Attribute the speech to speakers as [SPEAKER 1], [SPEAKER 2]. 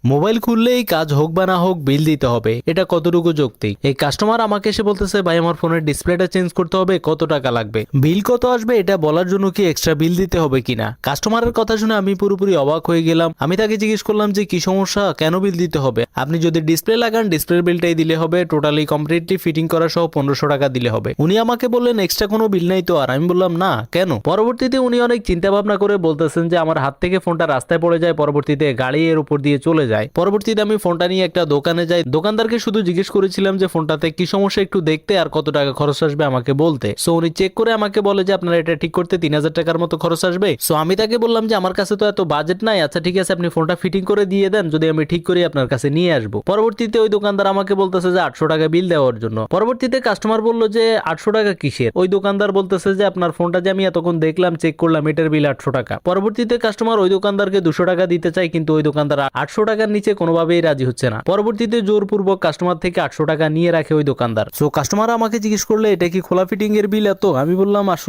[SPEAKER 1] Mobile খুললেই কাজ হোক বা না হোক বিল দিতে হবে, এটা কতটুকু যৌক্তিক? এই কাস্টমার আমাকে এসে বলতেছে ভাই আমার ফোনের ডিসপ্লেটা চেঞ্জ করতে হবে, কত টাকা লাগবে, বিল কত আসবে এটা বলার জন্য কি এক্সট্রা বিল দিতে হবে কিনা? কাস্টমারের কথা শুনে আমি পুরোপুরি অবাক হয়ে গেলাম। আমি তাকে জিজ্ঞেস করলাম যে কি সমস্যা, কেন বিল দিতে হবে? আপনি যদি ডিসপ্লে লাগান ডিসপ্লের বিলটাই দিলে হবে, টোটালি কমপ্লিটলি ফিটিং করা সহ 1500 টাকা দিলে হবে। উনি আমাকে বললেন এক্সট্রা কোনো বিল নাই তো? আর আমি বললাম না, কেন? পরবর্তীতে উনি অনেক চিন্তা ভাবনা করে বলতেছেন যে আমার হাত থেকে ফোনটা রাস্তায় পড়ে যায়, পরবর্তীতে গাড়ি এর উপর দিয়ে চলে যায়। পরবর্তীতে আমি ফোনটা নিয়ে একটা দোকানে যাই, দোকানদারকে শুধু জিজ্ঞেস করেছিলাম যে ফোনটাতে কি সমস্যা একটু দেখতে আর কত টাকা খরচ আসবে আমাকে বলতে। সো উনি চেক করে আমাকে বলে যে আপনার এটা ঠিক করতে 3000 টাকার মতো খরচ আসবে। সো আমি তাকে বললাম যে আমার কাছে তো এত বাজেট নাই, আচ্ছা ঠিক আছে আপনি ফোনটা ফিটিং করে দিয়ে দেন, যদি আমি ঠিক করি আপনার কাছে নিয়ে আসবো। পরবর্তীতে ওই দোকানদার আমাকে বলতেছে যে 800 টাকা বিল দেওয়ার জন্য। পরবর্তীতে কাস্টমার বলল যে 800 টাকা কিসের? ওই দোকানদার বলতেছে যে আপনার ফোনটা যে আমি এতক্ষণ দেখলাম চেক করলাম এটার বিল 800 টাকা। পরবর্তীতে কাস্টমার ওই দোকানদারকে 200 টাকা দিতে চায়, কিন্তু ওই দোকানদার 800 টাকার নিচে কোনোভাবেই রাজি হচ্ছে না। পরবর্তীতে জোরপূর্বক কাস্টমার থেকে 800 টাকা নিয়ে রাখে ওই দোকানদার। সো কাস্টমার আমাকে জিজ্ঞেস করলে এটা কি খোলা ফিটিং এর বিল এত? আমি বললাম আসলে